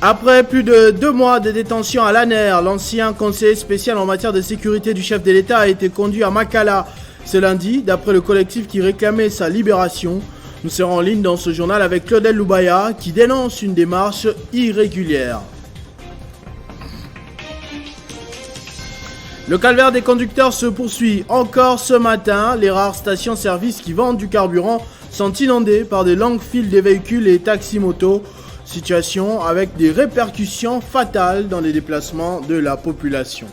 Après plus de 2 mois de détention à l'ANER, l'ancien conseiller spécial en matière de sécurité du chef de l'État a été conduit à Makala ce lundi, d'après le collectif qui réclamait sa libération. Nous serons en ligne dans ce journal avec Claudel Loubaya qui dénonce une démarche irrégulière. Le calvaire des conducteurs se poursuit encore ce matin. Les rares stations-service qui vendent du carburant sont inondées par de longues files de véhicules et taxis-motos. Situation avec des répercussions fatales dans les déplacements de la population.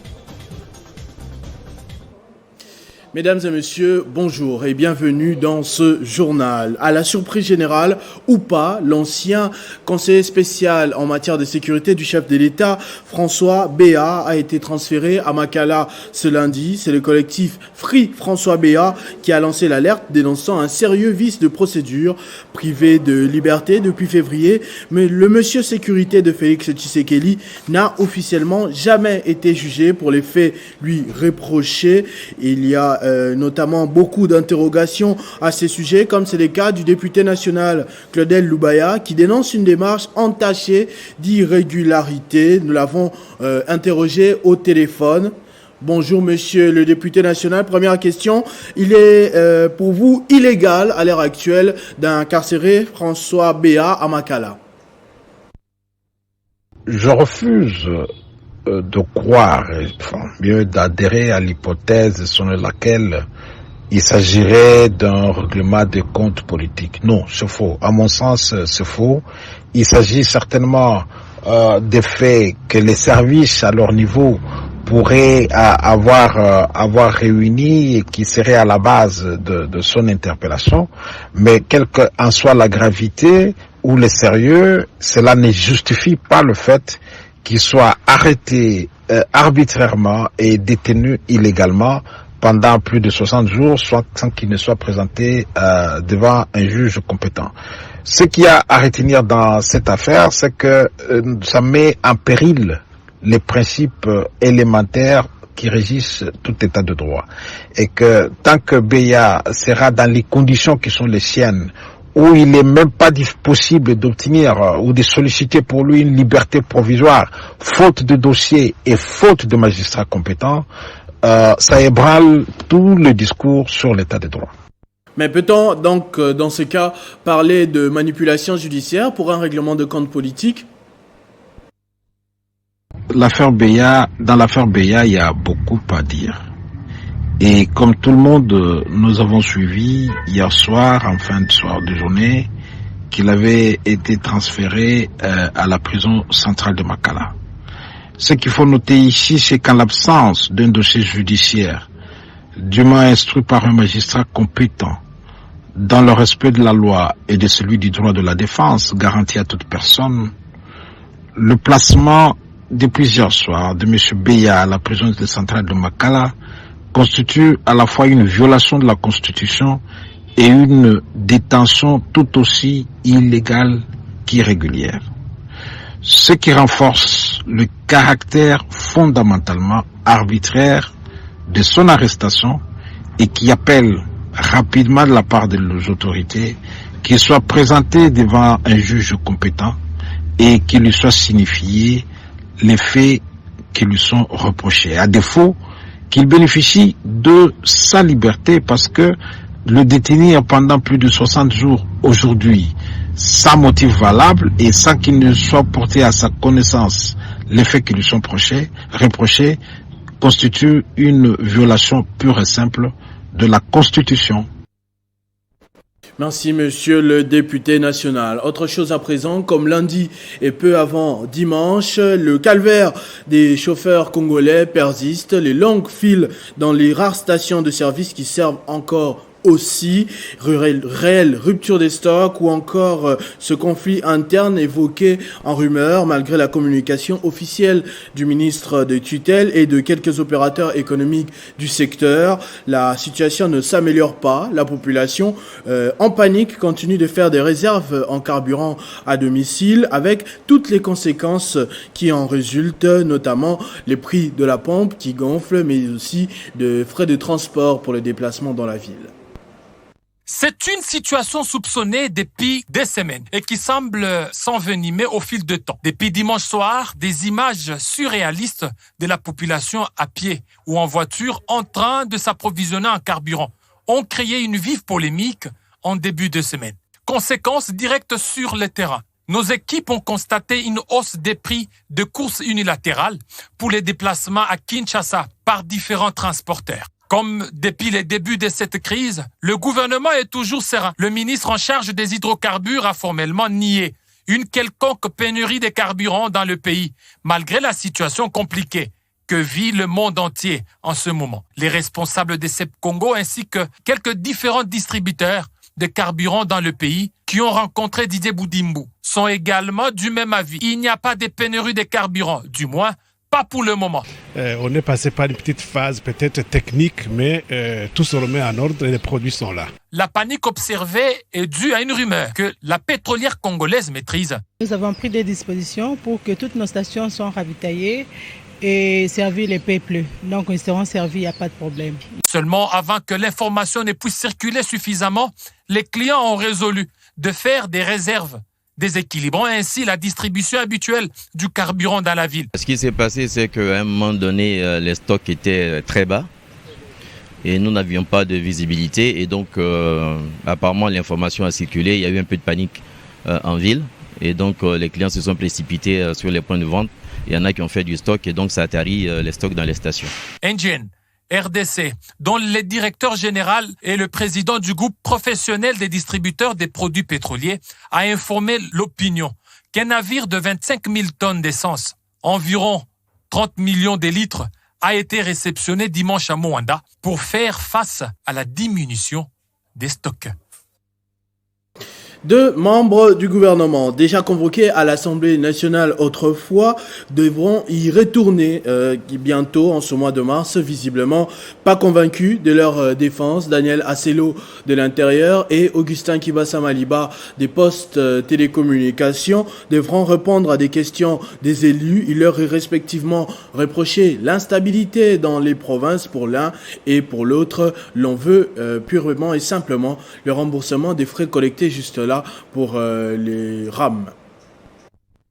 Mesdames et messieurs, bonjour et bienvenue dans ce journal. À la surprise générale ou pas, l'ancien conseiller spécial en matière de sécurité du chef de l'État, François Béat, a été transféré à Makala ce lundi. C'est le collectif Free François Béat qui a lancé l'alerte dénonçant un sérieux vice de procédure. Privé de liberté depuis février, mais le monsieur sécurité de Félix Tshisekedi n'a officiellement jamais été jugé pour les faits lui reprochés. Il y a notamment beaucoup d'interrogations à ces sujets, comme c'est le cas du député national Claudel Loubaya qui dénonce une démarche entachée d'irrégularité. Nous l'avons interrogé au téléphone. Bonjour monsieur le député national. Première question, il est pour vous illégal à l'heure actuelle d'incarcérer François Béat à Makala? Je refuse de croire, mieux d'adhérer à l'hypothèse selon laquelle il s'agirait d'un règlement de comptes politiques. Non, c'est faux. À mon sens, c'est faux. Il s'agit certainement des faits que les services à leur niveau pourraient avoir réuni et qui seraient à la base de son interpellation. Mais quelle qu'en soit la gravité ou le sérieux, cela ne justifie pas le fait qu'il soit arrêté arbitrairement et détenu illégalement pendant plus de 60 jours, soit sans qu'il ne soit présenté devant un juge compétent. Ce qu'il y a à retenir dans cette affaire, c'est que ça met en péril les principes élémentaires qui régissent tout état de droit. Et que tant que Béat sera dans les conditions qui sont les siennes, où il n'est même pas possible d'obtenir ou de solliciter pour lui une liberté provisoire, faute de dossier et faute de magistrats compétents, ça ébranle tout le discours sur l'état de droit. Mais peut-on donc, dans ce cas, parler de manipulation judiciaire pour un règlement de compte politique? Dans l'affaire Béat, il y a beaucoup à dire. Et comme tout le monde, nous avons suivi hier soir, en fin de soir de journée, qu'il avait été transféré à la prison centrale de Makala. Ce qu'il faut noter ici, c'est qu'en l'absence d'un dossier judiciaire dûment instruit par un magistrat compétent, dans le respect de la loi et de celui du droit de la défense garanti à toute personne, le placement de plusieurs soirs de M. Béat à la prison centrale de Makala constitue à la fois une violation de la Constitution et une détention tout aussi illégale qu'irrégulière. Ce qui renforce le caractère fondamentalement arbitraire de son arrestation et qui appelle rapidement de la part des autorités qu'il soit présenté devant un juge compétent et qu'il lui soit signifié les faits qui lui sont reprochés. À défaut, qu'il bénéficie de sa liberté parce que le détenir pendant plus de 60 jours aujourd'hui, sans motif valable et sans qu'il ne soit porté à sa connaissance les faits qui lui sont reprochés, constitue une violation pure et simple de la Constitution. Merci monsieur le député national. Autre chose à présent, comme lundi et peu avant dimanche, le calvaire des chauffeurs congolais persiste. Les longues files dans les rares stations de service qui servent encore aussi, réelle rupture des stocks ou encore ce conflit interne évoqué en rumeur malgré la communication officielle du ministre de tutelle et de quelques opérateurs économiques du secteur. La situation ne s'améliore pas. La population en panique continue de faire des réserves en carburant à domicile avec toutes les conséquences qui en résultent, notamment les prix de la pompe qui gonflent mais aussi de frais de transport pour le déplacement dans la ville. C'est une situation soupçonnée depuis des semaines et qui semble s'envenimer au fil de temps. Depuis dimanche soir, des images surréalistes de la population à pied ou en voiture en train de s'approvisionner en carburant ont créé une vive polémique en début de semaine. Conséquences directes sur le terrain. Nos équipes ont constaté une hausse des prix de courses unilatérales pour les déplacements à Kinshasa par différents transporteurs. Comme depuis les débuts de cette crise, le gouvernement est toujours serein. Le ministre en charge des hydrocarbures a formellement nié une quelconque pénurie de carburant dans le pays, malgré la situation compliquée que vit le monde entier en ce moment. Les responsables de CEP Congo ainsi que quelques différents distributeurs de carburant dans le pays qui ont rencontré Didier Boudimbu sont également du même avis. Il n'y a pas de pénurie de carburant, du moins pas pour le moment. On est passé par une petite phase peut-être technique, mais tout se remet en ordre et les produits sont là. La panique observée est due à une rumeur que la pétrolière congolaise maîtrise. Nous avons pris des dispositions pour que toutes nos stations soient ravitaillées et servir les peuples. Donc, ils seront servis, il n'y a pas de problème. Seulement, avant que l'information ne puisse circuler suffisamment, les clients ont résolu de faire des réserves, déséquilibrant ainsi la distribution habituelle du carburant dans la ville. Ce qui s'est passé, c'est qu'à un moment donné, les stocks étaient très bas et nous n'avions pas de visibilité. Et donc, apparemment, l'information a circulé. Il y a eu un peu de panique en ville. Et donc, les clients se sont précipités sur les points de vente. Il y en a qui ont fait du stock et donc ça a tari les stocks dans les stations. Engen, RDC, dont le directeur général et le président du groupe professionnel des distributeurs des produits pétroliers, a informé l'opinion qu'un navire de 25 000 tonnes d'essence, environ 30 millions de litres, a été réceptionné dimanche à Moanda pour faire face à la diminution des stocks. Deux membres du gouvernement, déjà convoqués à l'Assemblée nationale autrefois, devront y retourner bientôt, en ce mois de mars, visiblement pas convaincus de leur défense. Daniel Asselo de l'Intérieur et Augustin Kibasa Maliba des postes télécommunications devront répondre à des questions des élus. Ils leur est respectivement reproché l'instabilité dans les provinces pour l'un et pour l'autre. L'on veut purement et simplement le remboursement des frais collectés juste là pour les rames.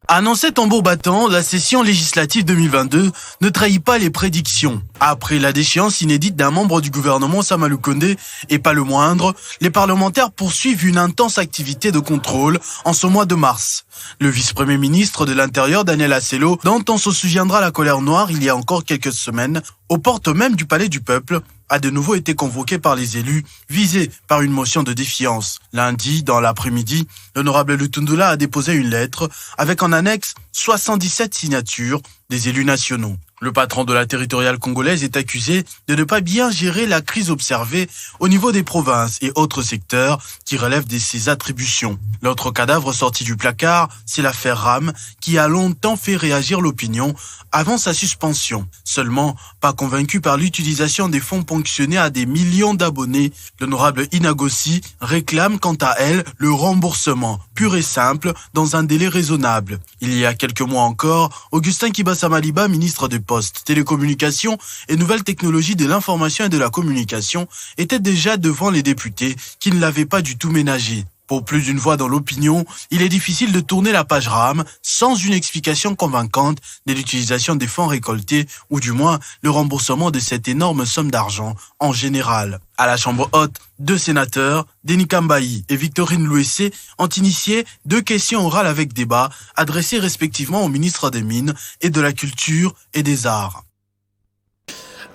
Annoncé tambour battant, la session législative 2022 ne trahit pas les prédictions. Après la déchéance inédite d'un membre du gouvernement, Samalou Condé, et pas le moindre, les parlementaires poursuivent une intense activité de contrôle en ce mois de mars. Le vice-premier ministre de l'Intérieur, Daniel Asselo, dont on se souviendra la colère noire il y a encore quelques semaines, aux portes même du Palais du Peuple, a de nouveau été convoqué par les élus, visés par une motion de défiance. Lundi, dans l'après-midi, l'honorable Lutundula a déposé une lettre avec en annexe 77 signatures des élus nationaux. Le patron de la territoriale congolaise est accusé de ne pas bien gérer la crise observée au niveau des provinces et autres secteurs qui relèvent de ses attributions. L'autre cadavre sorti du placard, c'est l'affaire RAM, qui a longtemps fait réagir l'opinion avant sa suspension. Seulement, pas convaincu par l'utilisation des fonds ponctionnés à des millions d'abonnés, l'honorable Inagossi réclame quant à elle le remboursement, pur et simple, dans un délai raisonnable. Il y a quelques mois encore, Augustin Kibasa Maliba, ministre des Postes, Télécommunications et Nouvelles Technologies de l'Information et de la Communication, était déjà devant les députés qui ne l'avaient pas du tout ménagé. Pour plus d'une voix dans l'opinion, il est difficile de tourner la page RAM sans une explication convaincante de l'utilisation des fonds récoltés ou du moins le remboursement de cette énorme somme d'argent en général. À la Chambre haute, deux sénateurs, Denis Kambayi et Victorine Louessé, ont initié 2 questions orales avec débat adressées respectivement au ministre des Mines et de la Culture et des Arts.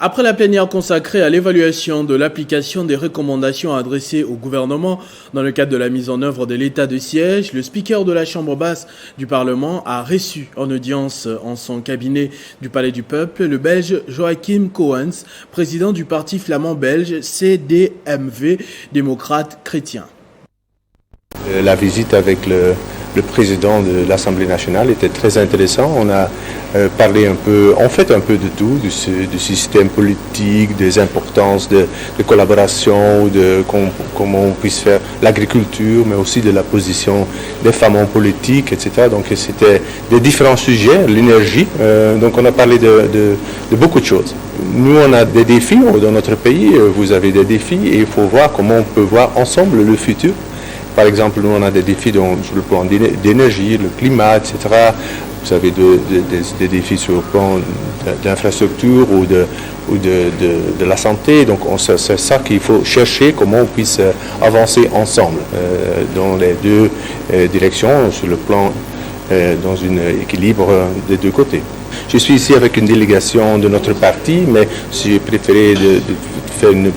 Après la plénière consacrée à l'évaluation de l'application des recommandations adressées au gouvernement dans le cadre de la mise en œuvre de l'état de siège, le speaker de la Chambre basse du Parlement a reçu en audience en son cabinet du Palais du Peuple le Belge Joachim Coens, président du parti flamand belge CDMV, démocrate chrétien. La visite avec le le président de l'Assemblée nationale était très intéressant. On a parlé un peu de tout, du système politique, des importances de collaboration, de comment on puisse faire l'agriculture, mais aussi de la position des femmes en politique, etc. Donc c'était des différents sujets, l'énergie. Donc on a parlé de beaucoup de choses. Nous, on a des défis dans notre pays, vous avez des défis et il faut voir comment on peut voir ensemble le futur. Par exemple, nous, on a des défis sur le plan d'énergie, le climat, etc. Vous avez des défis sur le plan d'infrastructure ou de la santé. Donc, c'est ça qu'il faut chercher, comment on puisse avancer ensemble dans les deux directions, sur le plan, dans un équilibre des deux côtés. Je suis ici avec une délégation de notre parti, mais j'ai préféré de faire une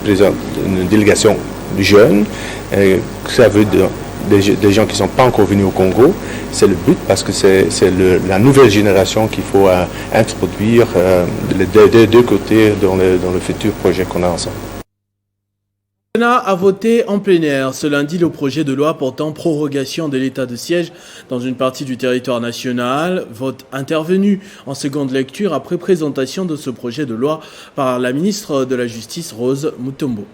délégation de jeunes, ça veut dire des gens qui ne sont pas encore venus au Congo. C'est le but parce que c'est la nouvelle génération qu'il faut introduire des deux côtés dans le futur projet qu'on a ensemble. Le Sénat a voté en plénière ce lundi le projet de loi portant prorogation de l'état de siège dans une partie du territoire national. Vote intervenu en seconde lecture après présentation de ce projet de loi par la ministre de la Justice, Rose Mutombo.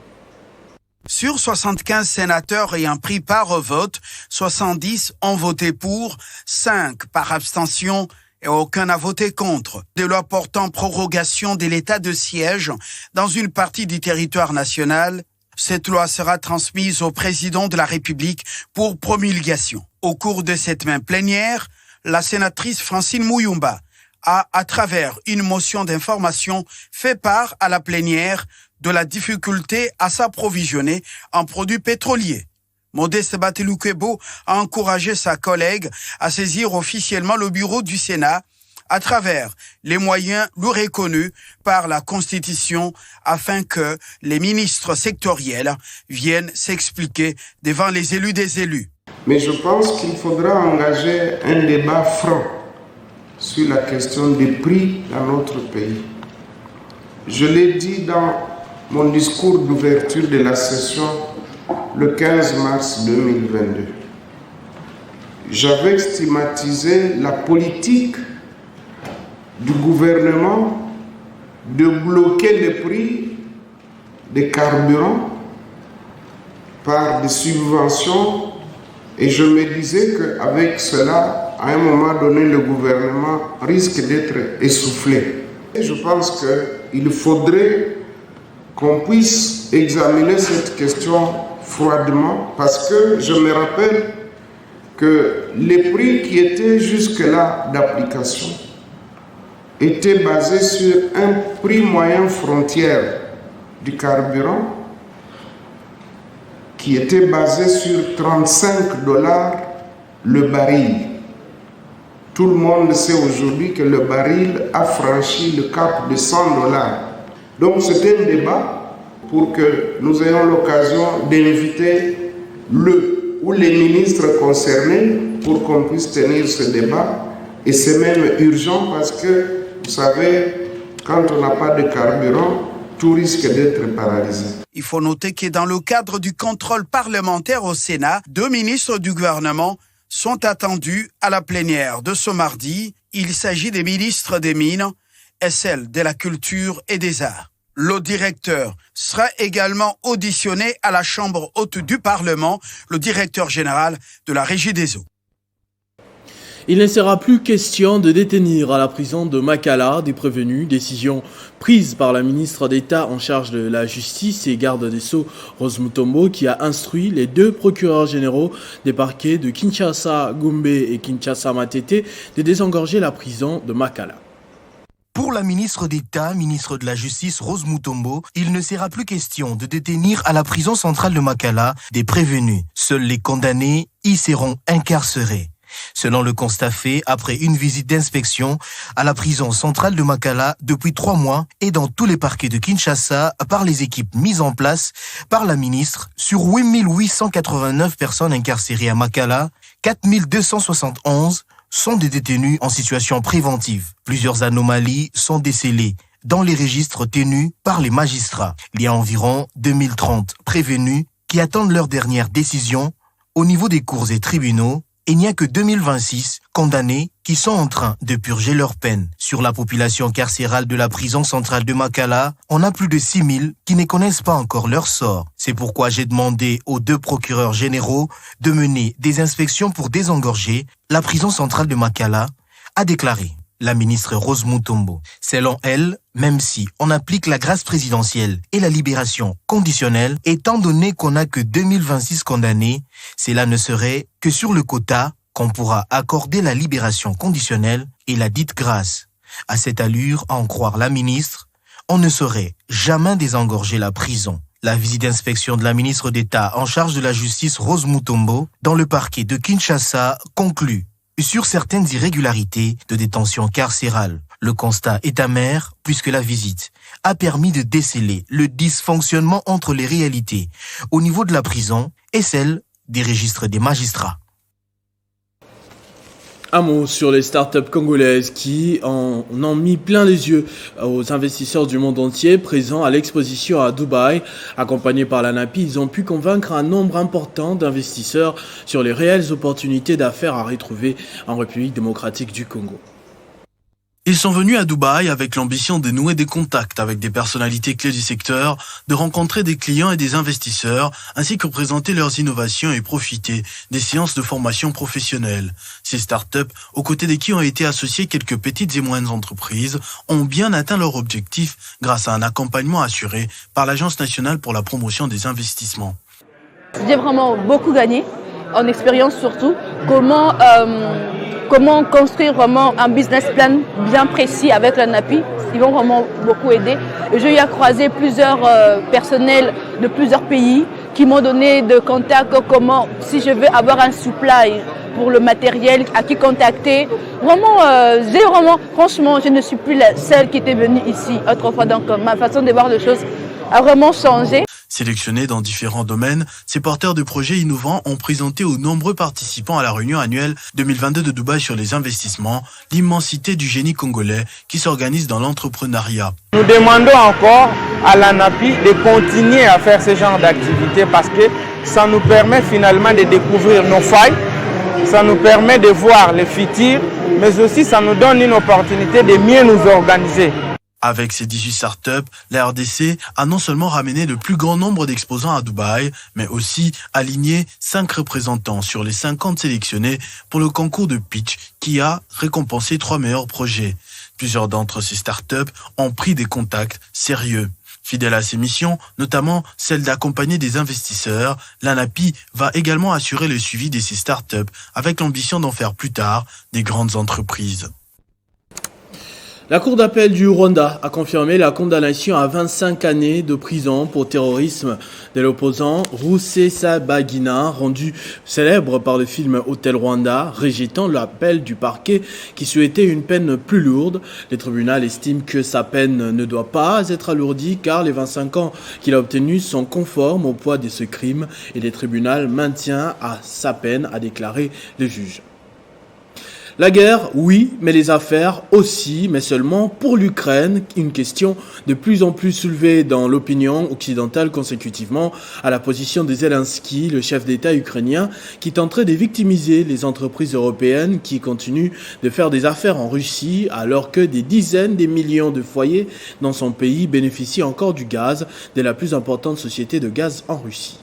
Sur 75 sénateurs ayant pris part au vote, 70 ont voté pour, 5 par abstention et aucun n'a voté contre. Des lois portant prorogation de l'état de siège dans une partie du territoire national. Cette loi sera transmise au président de la République pour promulgation. Au cours de cette même plénière, la sénatrice Francine Muyumba a, à travers une motion d'information, fait part à la plénière de la difficulté à s'approvisionner en produits pétroliers. Modeste Batelukebo a encouragé sa collègue à saisir officiellement le bureau du Sénat à travers les moyens lui reconnus par la Constitution afin que les ministres sectoriels viennent s'expliquer devant les élus des élus. Mais je pense qu'il faudra engager un débat franc sur la question des prix dans notre pays. Je l'ai dit dans mon discours d'ouverture de la session le 15 mars 2022. J'avais stigmatisé la politique du gouvernement de bloquer les prix des carburants par des subventions et je me disais qu'avec cela, à un moment donné, le gouvernement risque d'être essoufflé. Et je pense qu'il faudrait qu'on puisse examiner cette question froidement parce que je me rappelle que les prix qui étaient jusque-là d'application étaient basés sur un prix moyen frontière du carburant qui était basé sur $35 le baril. Tout le monde sait aujourd'hui que le baril a franchi le cap de $100. Donc c'était un débat pour que nous ayons l'occasion d'inviter le ou les ministres concernés pour qu'on puisse tenir ce débat. Et c'est même urgent parce que, vous savez, quand on n'a pas de carburant, tout risque d'être paralysé. Il faut noter que dans le cadre du contrôle parlementaire au Sénat, 2 ministres du gouvernement sont attendus à la plénière de ce mardi. Il s'agit des ministres des Mines et celle de la Culture et des Arts. Le directeur sera également auditionné à la Chambre haute du Parlement, le directeur général de la Régie des eaux. Il ne sera plus question de détenir à la prison de Makala des prévenus, décision prise par la ministre d'État en charge de la justice et garde des Sceaux, Rose Mutombo, qui a instruit les 2 procureurs généraux des parquets de Kinshasa Gombe et Kinshasa Matete de désengorger la prison de Makala. Pour la ministre d'État, ministre de la Justice, Rose Mutombo, il ne sera plus question de détenir à la prison centrale de Makala des prévenus. Seuls les condamnés y seront incarcérés. Selon le constat fait après une visite d'inspection à la prison centrale de Makala depuis 3 mois et dans tous les parquets de Kinshasa par les équipes mises en place par la ministre, sur 8889 personnes incarcérées à Makala, 4271 sont des détenus en situation préventive. Plusieurs anomalies sont décelées dans les registres tenus par les magistrats. Il y a environ 2030 prévenus qui attendent leur dernière décision au niveau des cours et tribunaux il n'y a que 2026 condamnés qui sont en train de purger leur peine. Sur la population carcérale de la prison centrale de Makala, on a plus de 6000 qui ne connaissent pas encore leur sort. C'est pourquoi j'ai demandé aux 2 procureurs généraux de mener des inspections pour désengorger la prison centrale de Makala, a déclaré la ministre Rose Mutombo. Selon elle, même si on applique la grâce présidentielle et la libération conditionnelle, étant donné qu'on n'a que 2026 condamnés, cela ne serait que sur le quota qu'on pourra accorder la libération conditionnelle et la dite grâce. À cette allure, à en croire la ministre, on ne saurait jamais désengorger la prison. La visite d'inspection de la ministre d'État en charge de la justice Rose Mutombo dans le parquet de Kinshasa conclut sur certaines irrégularités de détention carcérale. Le constat est amer puisque la visite a permis de déceler le dysfonctionnement entre les réalités au niveau de la prison et celle des registres des magistrats. Un mot sur les startups congolaises qui en ont mis plein les yeux aux investisseurs du monde entier présents à l'exposition à Dubaï. Accompagnés par l'ANAPI, ils ont pu convaincre un nombre important d'investisseurs sur les réelles opportunités d'affaires à retrouver en République démocratique du Congo. Ils sont venus à Dubaï avec l'ambition de nouer des contacts avec des personnalités clés du secteur, de rencontrer des clients et des investisseurs, ainsi que présenter leurs innovations et profiter des séances de formation professionnelle. Ces startups, aux côtés de qui ont été associées quelques petites et moyennes entreprises, ont bien atteint leur objectif grâce à un accompagnement assuré par l'Agence nationale pour la promotion des investissements. J'ai vraiment beaucoup gagné, en expérience surtout, comment construire vraiment un business plan bien précis avec l'ANAPI. Ils vont vraiment beaucoup aider. J'ai eu à croiser plusieurs personnels de plusieurs pays qui m'ont donné de contacts, comment, si je veux avoir un supply pour le matériel, à qui contacter. Franchement, je ne suis plus la seule qui était venue ici autrefois. Donc ma façon de voir les choses a vraiment changé. Sélectionnés dans différents domaines, ces porteurs de projets innovants ont présenté aux nombreux participants à la réunion annuelle 2022 de Dubaï sur les investissements l'immensité du génie congolais qui s'organise dans l'entrepreneuriat. Nous demandons encore à l'ANAPI de continuer à faire ce genre d'activité parce que ça nous permet finalement de découvrir nos failles, ça nous permet de voir le futur, mais aussi ça nous donne une opportunité de mieux nous organiser. Avec ces 18 startups, la RDC a non seulement ramené le plus grand nombre d'exposants à Dubaï, mais aussi aligné 5 représentants sur les 50 sélectionnés pour le concours de pitch qui a récompensé 3 meilleurs projets. Plusieurs d'entre ces startups ont pris des contacts sérieux. Fidèle à ses missions, notamment celle d'accompagner des investisseurs, l'ANAPI va également assurer le suivi de ces startups avec l'ambition d'en faire plus tard des grandes entreprises. La Cour d'appel du Rwanda a confirmé la condamnation à 25 années de prison pour terrorisme de l'opposant Rusesabagina, rendu célèbre par le film Hôtel Rwanda, rejetant l'appel du parquet qui souhaitait une peine plus lourde. Le tribunal estime que sa peine ne doit pas être alourdie car les 25 ans qu'il a obtenus sont conformes au poids de ce crime et le tribunal maintient à sa peine, a déclaré le juge. La guerre, oui, mais les affaires aussi, mais seulement pour l'Ukraine, une question de plus en plus soulevée dans l'opinion occidentale consécutivement à la position de Zelensky, le chef d'État ukrainien, qui tenterait de victimiser les entreprises européennes qui continuent de faire des affaires en Russie alors que des dizaines de millions de foyers dans son pays bénéficient encore du gaz de la plus importante société de gaz en Russie.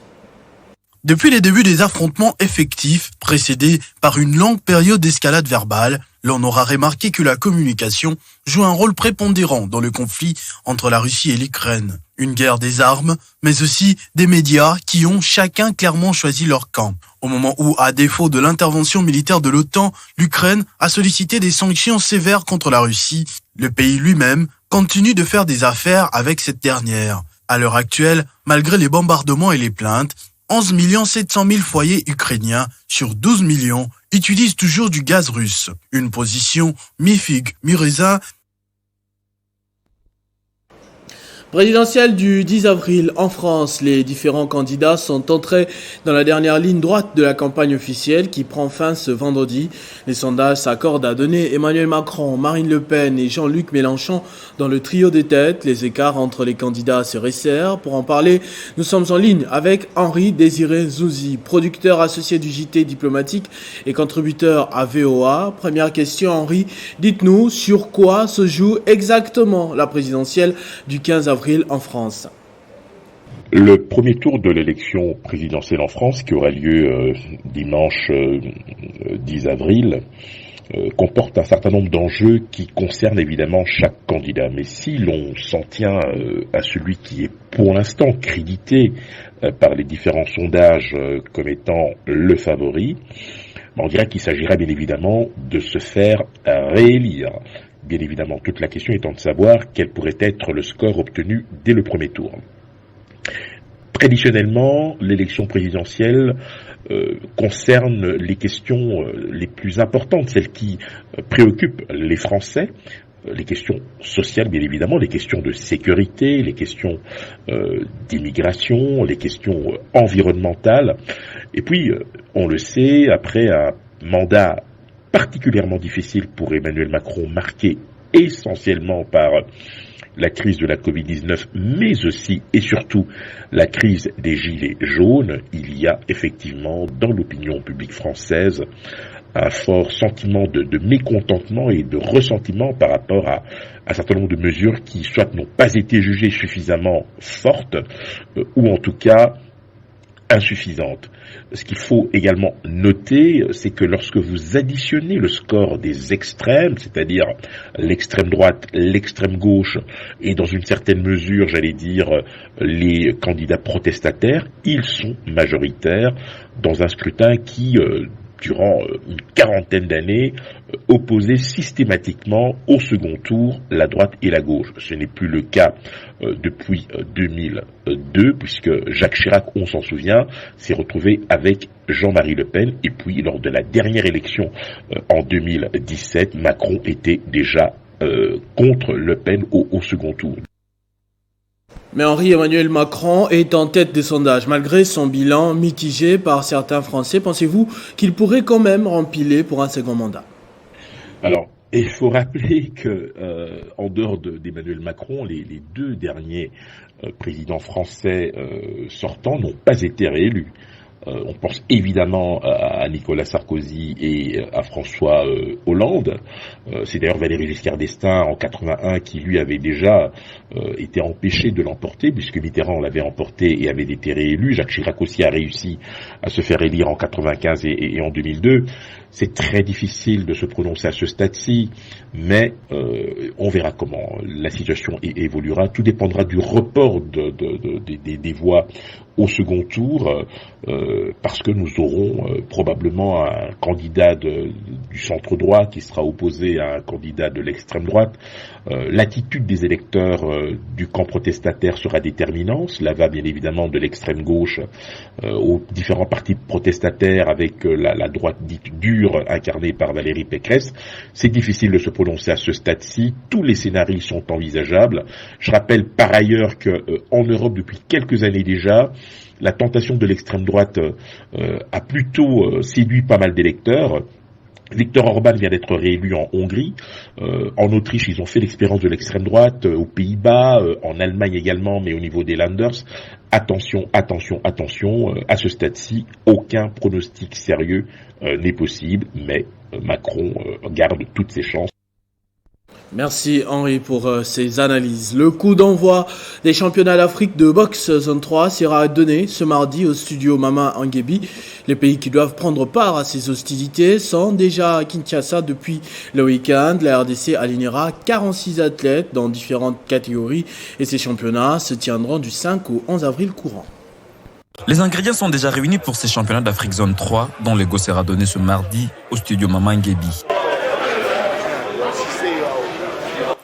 Depuis les débuts des affrontements effectifs, précédés par une longue période d'escalade verbale, l'on aura remarqué que la communication joue un rôle prépondérant dans le conflit entre la Russie et l'Ukraine. Une guerre des armes, mais aussi des médias qui ont chacun clairement choisi leur camp. Au moment où, à défaut de l'intervention militaire de l'OTAN, l'Ukraine a sollicité des sanctions sévères contre la Russie, le pays lui-même continue de faire des affaires avec cette dernière. À l'heure actuelle, malgré les bombardements et les plaintes, 11 700 000 foyers ukrainiens sur 12 millions utilisent toujours du gaz russe. Une position mi-figue, mi-raisin. Présidentielle du 10 avril en France, les différents candidats sont entrés dans la dernière ligne droite de la campagne officielle qui prend fin ce vendredi. Les sondages s'accordent à donner Emmanuel Macron, Marine Le Pen et Jean-Luc Mélenchon dans le trio des têtes. Les écarts entre les candidats se resserrent. Pour en parler, nous sommes en ligne avec Henri Désiré Zouzi, producteur associé du JT diplomatique et contributeur à VOA. Première question, Henri, dites-nous sur quoi se joue exactement la présidentielle du 15 avril en France. Le premier tour de l'élection présidentielle en France, qui aura lieu dimanche 10 avril, comporte un certain nombre d'enjeux qui concernent évidemment chaque candidat. Mais si l'on s'en tient à celui qui est pour l'instant crédité par les différents sondages comme étant le favori, on dirait qu'il s'agirait bien évidemment de se faire réélire. Bien évidemment, toute la question étant de savoir quel pourrait être le score obtenu dès le premier tour. Traditionnellement, l'élection présidentielle concerne les questions les plus importantes, celles qui préoccupent les Français, les questions sociales bien évidemment, les questions de sécurité, les questions d'immigration, les questions environnementales. Et puis, on le sait, après un mandat particulièrement difficile pour Emmanuel Macron, marqué essentiellement par la crise de la Covid-19, mais aussi et surtout la crise des gilets jaunes, il y a effectivement dans l'opinion publique française un fort sentiment de mécontentement et de ressentiment par rapport à un certain nombre de mesures qui soit n'ont pas été jugées suffisamment fortes ou en tout cas insuffisante. Ce qu'il faut également noter, c'est que lorsque vous additionnez le score des extrêmes, c'est-à-dire l'extrême droite, l'extrême gauche, et dans une certaine mesure, j'allais dire, les candidats protestataires, ils sont majoritaires dans un scrutin qui, durant une quarantaine d'années, opposait systématiquement au second tour la droite et la gauche. Ce n'est plus le cas depuis 2002, puisque Jacques Chirac, on s'en souvient, s'est retrouvé avec Jean-Marie Le Pen, et puis lors de la dernière élection en 2017, Macron était déjà contre Le Pen au second tour. Mais Emmanuel Macron est en tête des sondages. Malgré son bilan mitigé par certains Français, pensez-vous qu'il pourrait quand même rempiler pour un second mandat? Alors, il faut rappeler que, en dehors d'Emmanuel Macron, les deux derniers présidents français sortants n'ont pas été réélus. On pense évidemment à Nicolas Sarkozy et à François Hollande. C'est d'ailleurs Valéry Giscard d'Estaing en 81 qui lui avait déjà été empêché de l'emporter, puisque Mitterrand l'avait emporté et avait été réélu. Jacques Chirac aussi a réussi à se faire élire en 95 et en 2002. C'est très difficile de se prononcer à ce stade-ci, mais on verra comment la situation évoluera. Tout dépendra du report des voix au second tour, parce que nous aurons probablement un candidat du centre droit qui sera opposé à un candidat de l'extrême droite. L'attitude des électeurs du camp protestataire sera déterminante. Cela va bien évidemment de l'extrême gauche aux différents partis protestataires avec la droite dite dure incarnée par Valérie Pécresse. C'est difficile de se prononcer à ce stade-ci. Tous les scénarios sont envisageables. Je rappelle par ailleurs qu'en Europe, depuis quelques années déjà, la tentation de l'extrême droite a plutôt séduit pas mal d'électeurs. Viktor Orban vient d'être réélu en Hongrie. En Autriche, ils ont fait l'expérience de l'extrême droite. Aux Pays-Bas, en Allemagne également, mais au niveau des Landers. Attention, attention, attention. À ce stade-ci, aucun pronostic sérieux n'est possible, mais Macron garde toutes ses chances. Merci Henri pour ces analyses. Le coup d'envoi des championnats d'Afrique de boxe zone 3 sera donné ce mardi au studio Mama Angebi. Les pays qui doivent prendre part à ces hostilités sont déjà à Kinshasa depuis le week-end. La RDC alignera 46 athlètes dans différentes catégories et ces championnats se tiendront du 5 au 11 avril courant. Les ingrédients sont déjà réunis pour ces championnats d'Afrique zone 3 dont le go sera donné ce mardi au studio Mama Angebi.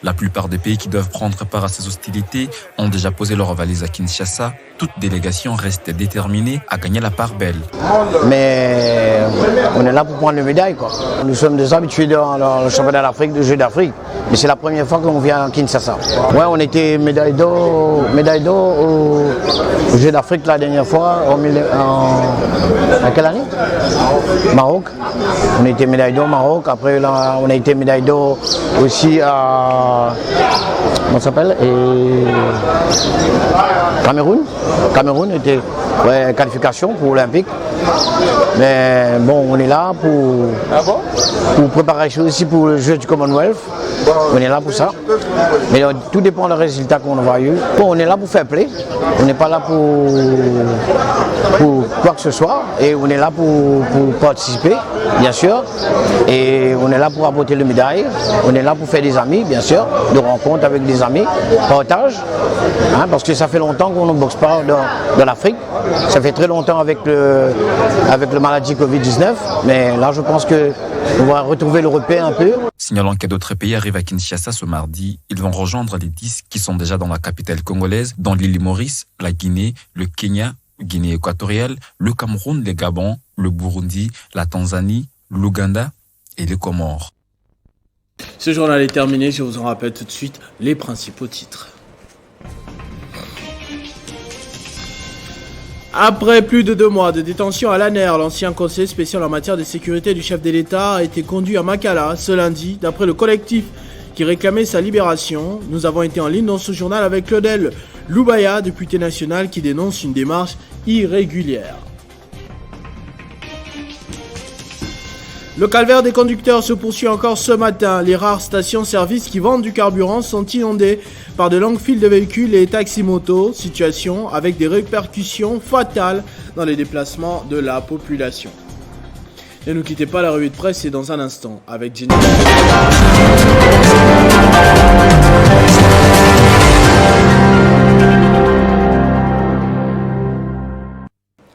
La plupart des pays qui doivent prendre part à ces hostilités ont déjà posé leur valise à Kinshasa. Toute délégation reste déterminée à gagner la part belle. Mais on est là pour prendre les médailles, quoi. Nous sommes déjà habitués dans le championnat d'Afrique, de Jeux d'Afrique. Mais c'est la première fois qu'on vient à Kinshasa. Ouais, on était médaille d'or au Jeux d'Afrique la dernière fois, en quelle année? Maroc. On a été médaille d'or au Maroc. Après, là, on a été médaille d'or aussi à... Comment ça s'appelle? Cameroun. Cameroun était qualification pour l'Olympique. Mais bon, on est là pour préparer aussi pour le jeu du Commonwealth. On est là pour ça. Mais tout dépend du résultat qu'on va eu. Bon, on est là pour faire play. On n'est pas là pour quoi que ce soit. Et on est là pour participer, bien sûr. Et on est là pour apporter le médaille. On est là pour faire des amis, bien sûr. De rencontres avec des amis. Partage. Hein, parce que ça fait longtemps qu'on ne boxe pas dans l'Afrique. Ça fait très longtemps avec le maladie Covid-19. Mais là, je pense qu'on va retrouver le repère un peu. Signalant que d'autres pays arrivent à Kinshasa ce mardi, ils vont rejoindre les 10 qui sont déjà dans la capitale congolaise, dans l'île Maurice, la Guinée, le Kenya, Guinée équatoriale, le Cameroun, le Gabon, le Burundi, la Tanzanie, l'Ouganda et les Comores. Ce journal est terminé, je vous en rappelle tout de suite les principaux titres. Après plus de 2 mois de détention à l'ANER, l'ancien conseiller spécial en matière de sécurité du chef de l'État a été conduit à Makala ce lundi. D'après le collectif qui réclamait sa libération, nous avons été en ligne dans ce journal avec Claudel Loubaya, député national, qui dénonce une démarche irrégulière. Le calvaire des conducteurs se poursuit encore ce matin. Les rares stations-service qui vendent du carburant sont inondées par de longues files de véhicules et taxi-motos, situation avec des répercussions fatales dans les déplacements de la population. Ne nous quittez pas, la revue de presse, c'est dans un instant avec Jenny.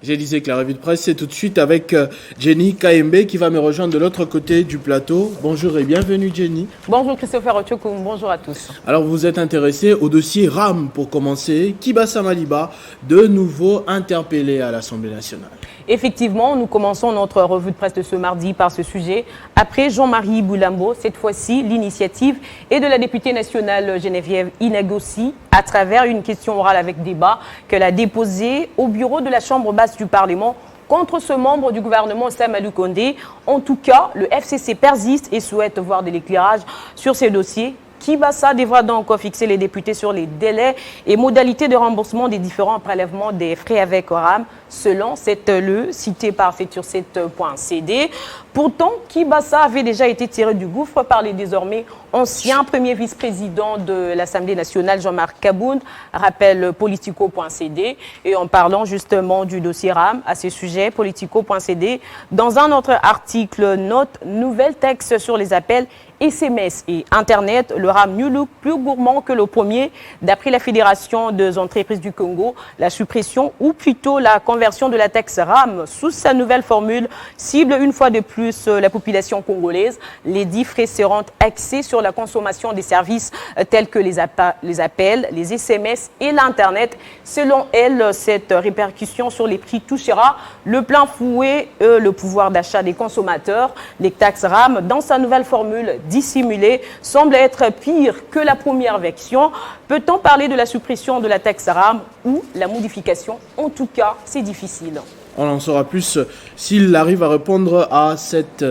Je disais que la revue de presse, c'est tout de suite avec Jenny Kaembe qui va me rejoindre de l'autre côté du plateau. Bonjour et bienvenue Jenny. Bonjour Christopher Otiokoum, bonjour à tous. Alors vous êtes intéressé au dossier RAM pour commencer. Kibassa Maliba, de nouveau interpellé à l'Assemblée nationale. Effectivement, nous commençons notre revue de presse de ce mardi par ce sujet. Après Jean-Marie Boulambo, cette fois-ci, l'initiative est de la députée nationale Geneviève Inagossi à travers une question orale avec débat qu'elle a déposée au bureau de la Chambre basse du Parlement contre ce membre du gouvernement Samalou Condé. En tout cas, le FCC persiste et souhaite voir de l'éclairage sur ces dossiers. Kibassa devra donc fixer les députés sur les délais et modalités de remboursement des différents prélèvements des frais avec RAM, selon cette LE citée par Futur7.cd. Pourtant, Kibassa avait déjà été tiré du gouffre par les désormais anciens premier vice-président de l'Assemblée nationale, Jean-Marc Kabound, rappelle Politico.cd. Et en parlant justement du dossier RAM, à ce sujet, Politico.cd, dans un autre article, note nouvelle texte sur les appels SMS et Internet, le RAM New Look plus gourmand que le premier. D'après la Fédération des entreprises du Congo, la suppression ou plutôt la conversion de la taxe RAM sous sa nouvelle formule cible une fois de plus la population congolaise. Les 10 frais seront axés sur la consommation des services tels que les appels, les SMS et l'Internet. Selon elle, cette répercussion sur les prix touchera le plein fouet le pouvoir d'achat des consommateurs. Les taxes RAM, dans sa nouvelle formule dissimulée, semble être pire que la première version. Peut-on parler de la suppression de la taxe RAM ou la modification? En tout cas, c'est difficile. On en saura plus s'il arrive à répondre à cette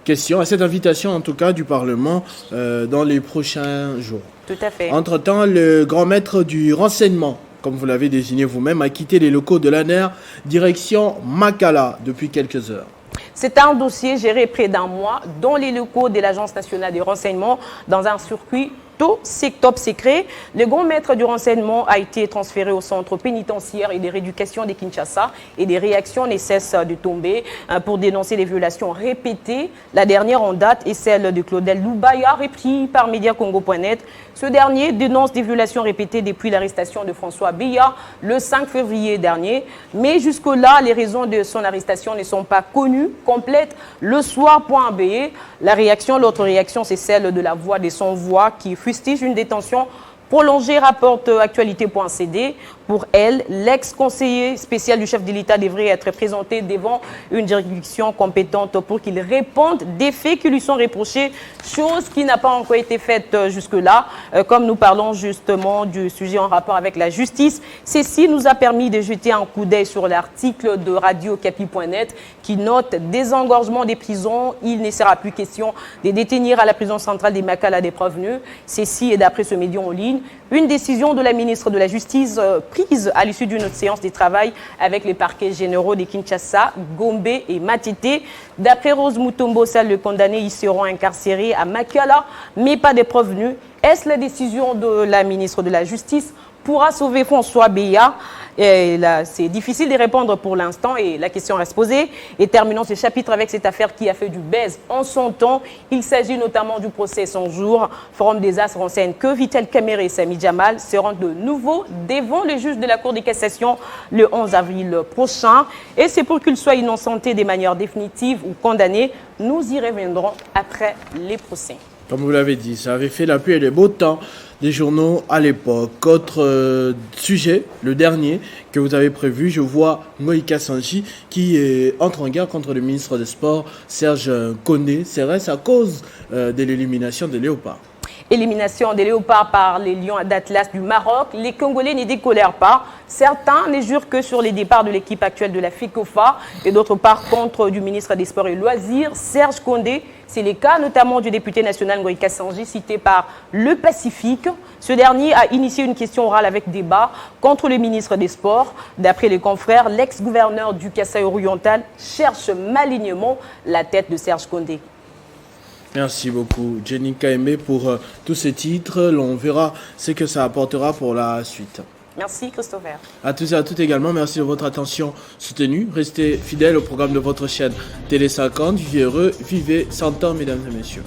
question, à cette invitation en tout cas du Parlement dans les prochains jours. Tout à fait. Entre-temps, le grand maître du renseignement, comme vous l'avez désigné vous-même, a quitté les locaux de l'ANER, direction Makala depuis quelques heures. C'est un dossier géré près d'un mois dans les locaux de l'Agence nationale des renseignements dans un circuit top secret. Le grand maître du renseignement a été transféré au centre pénitentiaire et de rééducation de Kinshasa et des réactions ne cessent de tomber pour dénoncer les violations répétées. La dernière en date est celle de Claudel Loubaya, repris par Mediacongo.net. Ce dernier dénonce des violations répétées depuis l'arrestation de François Beya le 5 février dernier. Mais jusque-là, les raisons de son arrestation ne sont pas connues, complètes. Le soir.be, l'autre réaction, c'est celle de la voix de son voix qui fut fustige une détention prolongée, rapporte actualité.cd. Pour elle, l'ex-conseiller spécial du chef de l'État devrait être présenté devant une juridiction compétente pour qu'il réponde des faits qui lui sont reprochés, chose qui n'a pas encore été faite jusque-là. Comme nous parlons justement du sujet en rapport avec la justice, ceci nous a permis de jeter un coup d'œil sur l'article de radiocapi.net qui note désengorgement des prisons. Il ne sera plus question de détenir à la prison centrale des Makala des prévenus. Ceci est d'après ce média en ligne une décision de la ministre de la Justice prise à l'issue d'une séance de travail avec les parquets généraux de Kinshasa, Gombe et Matete. D'après Rose Mutombo, les condamnés y seront incarcérés à Makala, mais pas des prévenus. Est-ce la décision de la ministre de la Justice pourra sauver François Beya? C'est difficile de répondre pour l'instant et la question reste posée. Et terminons ce chapitre avec cette affaire qui a fait du buzz en son temps. Il s'agit notamment du procès 100 jours. Forum des As renseigne que Vital Kamerhe et Sami Jamal seront de nouveau devant le juge de la Cour de cassation le 11 avril prochain. Et c'est pour qu'ils soient innocentés de manière définitive ou condamnés. Nous y reviendrons après les procès. Comme vous l'avez dit, ça avait fait la pluie et le beau temps des journaux à l'époque. Autre sujet, le dernier que vous avez prévu, je vois Moïka Sanji qui entre en guerre contre le ministre des Sports, Serge Kondé. Serait-ce à cause de l'élimination des Léopards? Élimination des Léopards par les Lions d'Atlas du Maroc. Les Congolais n'y décolèrent pas. Certains ne jurent que sur les départs de l'équipe actuelle de la FECOFA et d'autre part contre du ministre des Sports et Loisirs, Serge Kondé. C'est le cas notamment du député national Moïka Sanji cité par Le Pacifique. Ce dernier a initié une question orale avec débat contre le ministre des Sports. D'après les confrères, l'ex-gouverneur du Kasaï oriental cherche malignement la tête de Serge Kondé. Merci beaucoup, Jenny Kaembe, pour tous ces titres. L'on verra ce que ça apportera pour la suite. Merci, Christopher. À tous et à toutes également, merci de votre attention soutenue. Restez fidèles au programme de votre chaîne Télé 50. Vivez heureux, vivez 100 ans, mesdames et messieurs.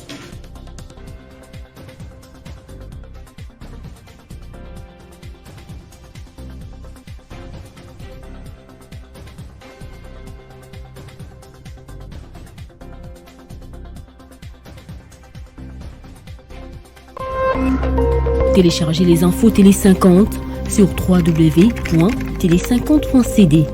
Téléchargez les infos Télé 50 sur www.télé50.cd.